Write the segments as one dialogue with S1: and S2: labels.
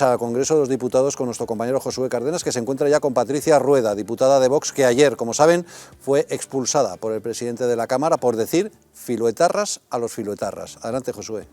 S1: Al Congreso de los Diputados con nuestro compañero Josué Cárdenas, que se encuentra ya con Patricia Rueda, diputada de Vox, que ayer, como saben, fue expulsada por el presidente de la Cámara por decir filoetarras a los filoetarras. Adelante, Josué.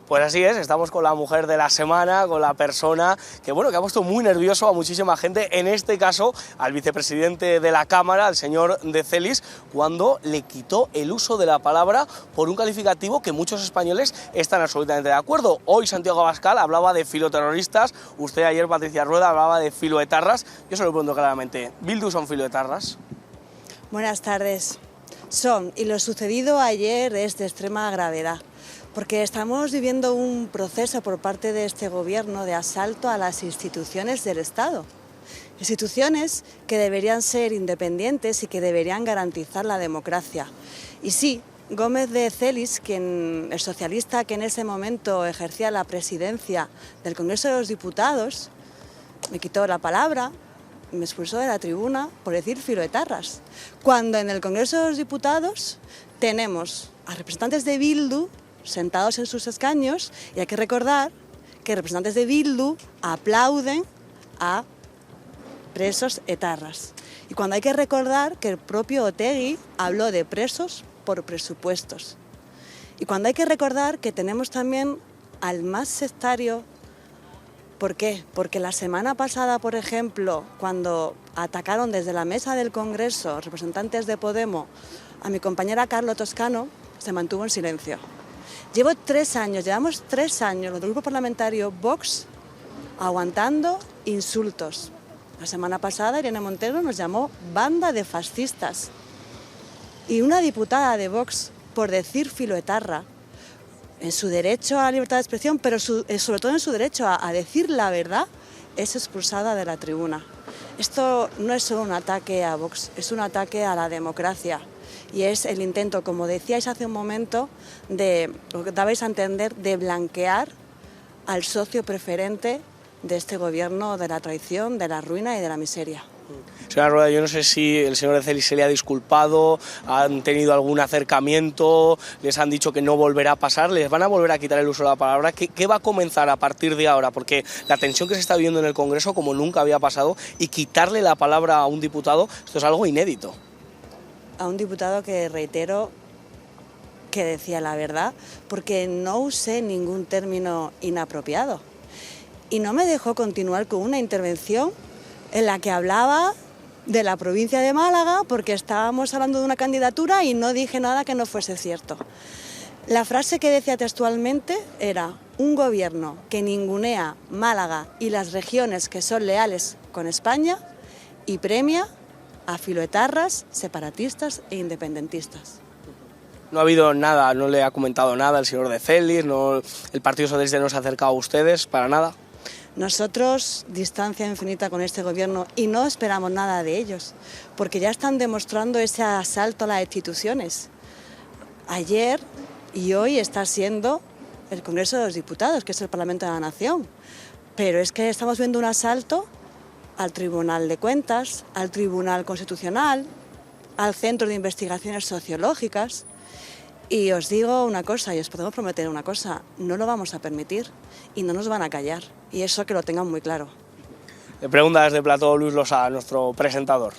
S2: Pues así es, estamos con la mujer de la semana, con la persona que, bueno, que ha puesto muy nervioso a muchísima gente, en este caso al vicepresidente de la Cámara, al señor De Celis, cuando le quitó el uso de la palabra por un calificativo que muchos españoles están absolutamente de acuerdo. Hoy Santiago Abascal hablaba de filoterroristas, usted ayer, Patricia Rueda, hablaba de filoetarras. Yo se lo pregunto claramente, ¿Bildu son filoetarras?
S3: Buenas tardes. Son, y lo sucedido ayer es de extrema gravedad, porque estamos viviendo un proceso por parte de este gobierno de asalto a las instituciones del Estado. Instituciones que deberían ser independientes y que deberían garantizar la democracia. Y sí, Gómez de Celis, el socialista que en ese momento ejercía la presidencia del Congreso de los Diputados, me quitó la palabra, me expulsó de la tribuna por decir filoetarras, cuando en el Congreso de los Diputados tenemos a representantes de Bildu sentados en sus escaños, y hay que recordar que representantes de Bildu aplauden a presos etarras. Y cuando hay que recordar que el propio Otegi habló de presos por presupuestos. Y cuando hay que recordar que tenemos también al más sectario. ¿Por qué? Porque la semana pasada, por ejemplo, cuando atacaron desde la mesa del Congreso representantes de Podemos a mi compañera Carlo Toscano, se mantuvo en silencio. Llevamos 3 años, los del grupo parlamentario Vox, aguantando insultos. La semana pasada Irene Montero nos llamó banda de fascistas. Y una diputada de Vox, por decir filoetarra, en su derecho a la libertad de expresión, pero sobre todo en su derecho a decir la verdad, es expulsada de la tribuna. Esto no es solo un ataque a Vox, es un ataque a la democracia. Y es el intento, como decíais hace un momento, lo que dabais a entender, de blanquear al socio preferente de este gobierno de la traición, de la ruina y de la miseria.
S2: Señora Rueda, yo no sé si el señor De Celis se le ha disculpado, han tenido algún acercamiento, les han dicho que no volverá a pasar, les van a volver a quitar el uso de la palabra. ¿Qué va a comenzar a partir de ahora? Porque la tensión que se está viviendo en el Congreso, como nunca había pasado, y quitarle la palabra a un diputado, esto es algo inédito.
S3: A un diputado que, reitero, que decía la verdad, porque no usé ningún término inapropiado. Y no me dejó continuar con una intervención en la que hablaba de la provincia de Málaga, porque estábamos hablando de una candidatura y no dije nada que no fuese cierto. La frase que decía textualmente era: un gobierno que ningunea Málaga y las regiones que son leales con España y premia a filoetarras, separatistas e independentistas.
S2: No ha habido nada, no le ha comentado nada el señor De Celis, el Partido Socialista no se ha acercado a ustedes, para nada.
S3: Nosotros, distancia infinita con este gobierno, y no esperamos nada de ellos, porque ya están demostrando ese asalto a las instituciones. Ayer y hoy está siendo el Congreso de los Diputados, que es el Parlamento de la Nación, pero es que estamos viendo un asalto al Tribunal de Cuentas, al Tribunal Constitucional, al Centro de Investigaciones Sociológicas. Y os digo una cosa, y os podemos prometer una cosa: no lo vamos a permitir y no nos van a callar. Y eso que lo tengan muy claro.
S2: Le pregunta desde plató Luis Losada, nuestro presentador.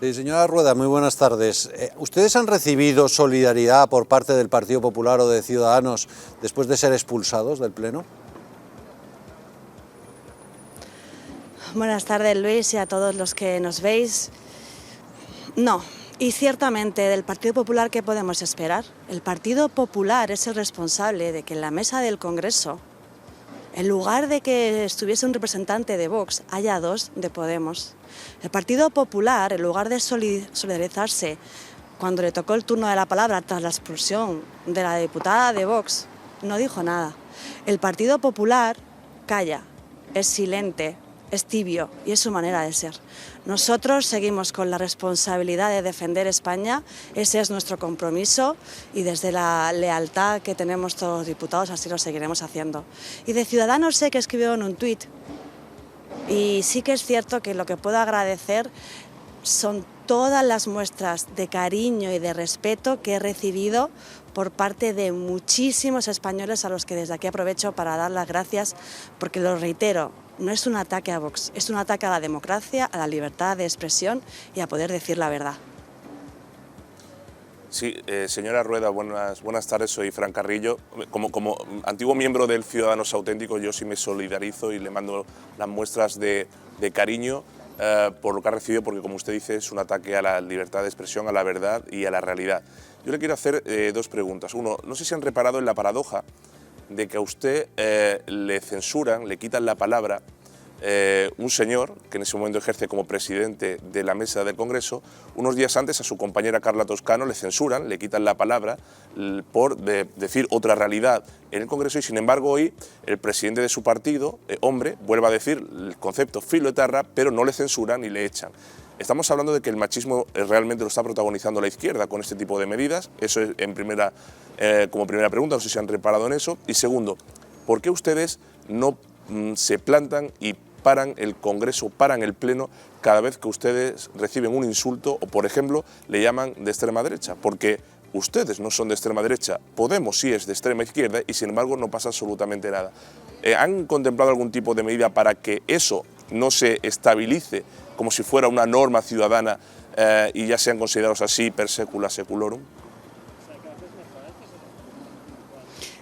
S1: Sí, señora Rueda, muy buenas tardes. ¿Ustedes han recibido solidaridad por parte del Partido Popular o de Ciudadanos después de ser expulsados del Pleno?
S3: Buenas tardes, Luis, y a todos los que nos veis. No. Y ciertamente, del Partido Popular, ¿qué podemos esperar? El Partido Popular es el responsable de que en la mesa del Congreso, en lugar de que estuviese un representante de Vox, haya 2 de Podemos. El Partido Popular, en lugar de solidarizarse cuando le tocó el turno de la palabra tras la expulsión de la diputada de Vox, no dijo nada. El Partido Popular calla, es silente, es tibio, y es su manera de ser. Nosotros seguimos con la responsabilidad de defender España, ese es nuestro compromiso, y desde la lealtad que tenemos todos los diputados así lo seguiremos haciendo. Y de Ciudadanos sé que escribió en un tuit, y sí que es cierto que lo que puedo agradecer son todas las muestras de cariño y de respeto que he recibido por parte de muchísimos españoles, a los que desde aquí aprovecho para dar las gracias, porque lo reitero, no es un ataque a Vox, es un ataque a la democracia, a la libertad de expresión y a poder decir la verdad.
S4: Sí, señora Rueda, buenas tardes, soy Fran Carrillo. Como antiguo miembro del Ciudadanos Auténticos, yo sí me solidarizo y le mando las muestras de cariño por lo que ha recibido, porque como usted dice, es un ataque a la libertad de expresión, a la verdad y a la realidad. Yo le quiero hacer dos preguntas. Uno, no sé si han reparado en la paradoja de que a usted le censuran, le quitan la palabra un señor que en ese momento ejerce como presidente de la mesa del Congreso. Unos días antes a su compañera Carla Toscano le censuran, le quitan la palabra por decir otra realidad en el Congreso, y sin embargo hoy el presidente de su partido, hombre, vuelve a decir el concepto filoetarra, pero no le censuran ni le echan. Estamos hablando de que el machismo realmente lo está protagonizando la izquierda con este tipo de medidas. Eso es como primera pregunta, no sé si han reparado en eso. Y segundo, ¿por qué ustedes no se plantan y paran el Congreso, paran el Pleno cada vez que ustedes reciben un insulto o, por ejemplo, le llaman de extrema derecha? Porque ustedes no son de extrema derecha, Podemos sí es de extrema izquierda y sin embargo no pasa absolutamente nada. ¿Han contemplado algún tipo de medida para que eso no se estabilice como si fuera una norma ciudadana y ya sean considerados así per secula seculorum?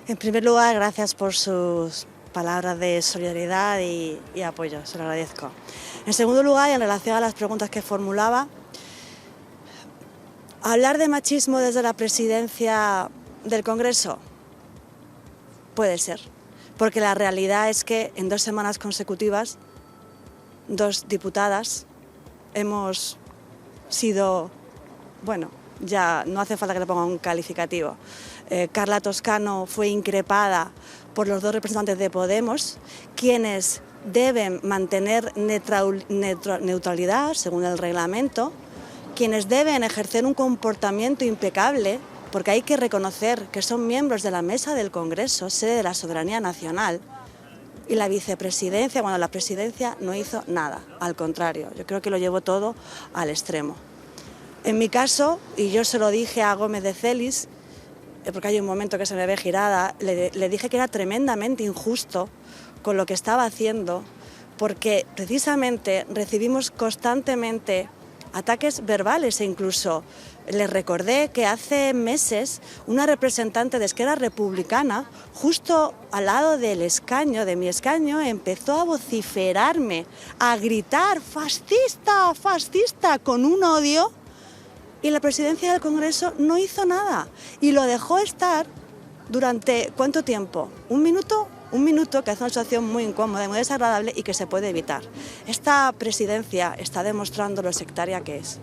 S3: En primer lugar, gracias por sus palabras de solidaridad y apoyo, se lo agradezco. En segundo lugar, y en relación a las preguntas que formulaba, hablar de machismo desde la presidencia del Congreso puede ser, porque la realidad es que en 2 semanas consecutivas 2 diputadas hemos sido, bueno, ya no hace falta que le ponga un calificativo. Carla Toscano fue increpada por los 2 representantes de Podemos, quienes deben mantener neutralidad según el reglamento, quienes deben ejercer un comportamiento impecable, porque hay que reconocer que son miembros de la mesa del Congreso, sede de la soberanía nacional, y la vicepresidencia, bueno, la presidencia no hizo nada, al contrario, yo creo que lo llevó todo al extremo. En mi caso, y yo se lo dije a Gómez de Celis, porque hay un momento que se me ve girada, le dije que era tremendamente injusto con lo que estaba haciendo, porque precisamente recibimos constantemente ataques verbales e incluso les recordé que hace meses una representante de Esquerra Republicana, justo al lado del escaño, de mi escaño, empezó a vociferarme, a gritar fascista, fascista, con un odio. Y la presidencia del Congreso no hizo nada y lo dejó estar durante ¿cuánto tiempo? ¿1 minuto? 1 minuto, que hace una situación muy incómoda y muy desagradable y que se puede evitar. Esta presidencia está demostrando lo sectaria que es.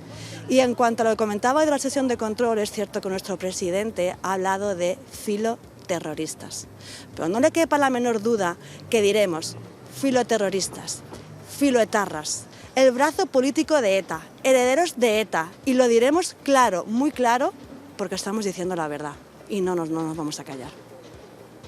S3: Y en cuanto a lo que comentaba de la sesión de control, es cierto que nuestro presidente ha hablado de filoterroristas. Pero no le quepa la menor duda que diremos filoterroristas, filoetarras, el brazo político de ETA, herederos de ETA, y lo diremos claro, muy claro, porque estamos diciendo la verdad y no nos vamos a callar.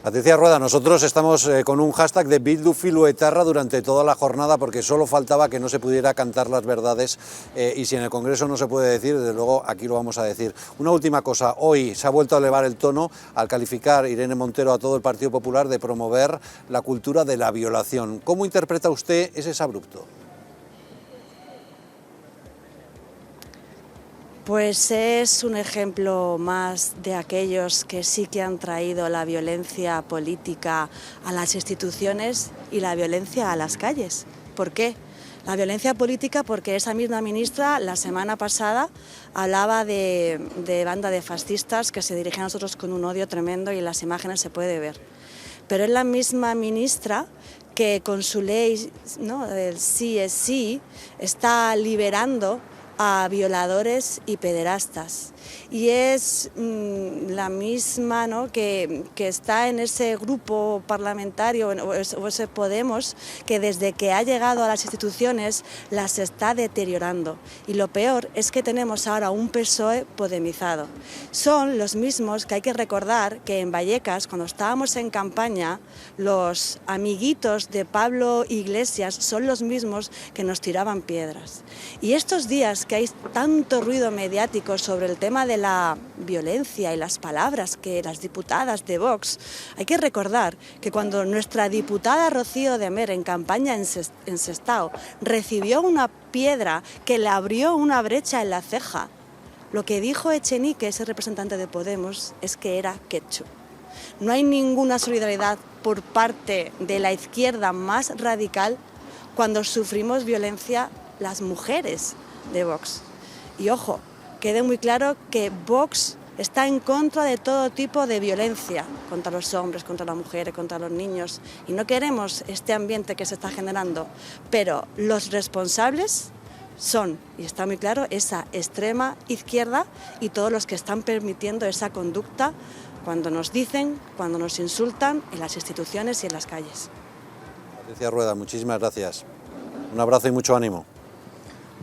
S1: Patricia Rueda, nosotros estamos con un hashtag de Bildu Filoetarra durante toda la jornada, porque solo faltaba que no se pudiera cantar las verdades y si en el Congreso no se puede decir, desde luego aquí lo vamos a decir. Una última cosa, hoy se ha vuelto a elevar el tono al calificar Irene Montero a todo el Partido Popular de promover la cultura de la violación. ¿Cómo interpreta usted ese exabrupto?
S3: Pues es un ejemplo más de aquellos que sí que han traído la violencia política a las instituciones y la violencia a las calles. ¿Por qué? La violencia política porque esa misma ministra la semana pasada hablaba de banda de fascistas que se dirigen a nosotros con un odio tremendo y en las imágenes se puede ver. Pero es la misma ministra que con su ley, ¿no?, del sí es sí, está liberando a violadores y pederastas. y es la misma, ¿no?, que está en ese grupo parlamentario o ese Podemos, que desde que ha llegado a las instituciones las está deteriorando. Y lo peor es que tenemos ahora un PSOE podemizado. Son los mismos que hay que recordar que en Vallecas, cuando estábamos en campaña, los amiguitos de Pablo Iglesias son los mismos que nos tiraban piedras. Y estos días que hay tanto ruido mediático sobre el tema de la violencia y las palabras que las diputadas de Vox, hay que recordar que cuando nuestra diputada Rocío de Mer en campaña en Sestao recibió una piedra que le abrió una brecha en la ceja, lo que dijo Echenique, ese representante de Podemos, es que era ketchup. No hay ninguna solidaridad por parte de la izquierda más radical cuando sufrimos violencia las mujeres de Vox. Y ojo, quede muy claro que Vox está en contra de todo tipo de violencia contra los hombres, contra las mujeres, contra los niños. Y no queremos este ambiente que se está generando. Pero los responsables son, y está muy claro, esa extrema izquierda y todos los que están permitiendo esa conducta cuando nos dicen, cuando nos insultan en las instituciones y en las calles.
S1: Patricia Rueda, muchísimas gracias. Un abrazo y mucho ánimo.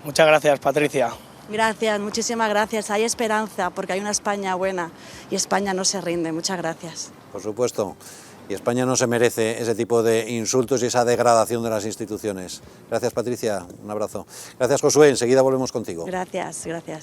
S2: Muchas gracias, Patricia.
S3: Gracias, muchísimas gracias. Hay esperanza porque hay una España buena y España no se rinde. Muchas gracias.
S1: Por supuesto. Y España no se merece ese tipo de insultos y esa degradación de las instituciones. Gracias, Patricia. Un abrazo. Gracias, Josué. Enseguida volvemos contigo.
S3: Gracias, gracias.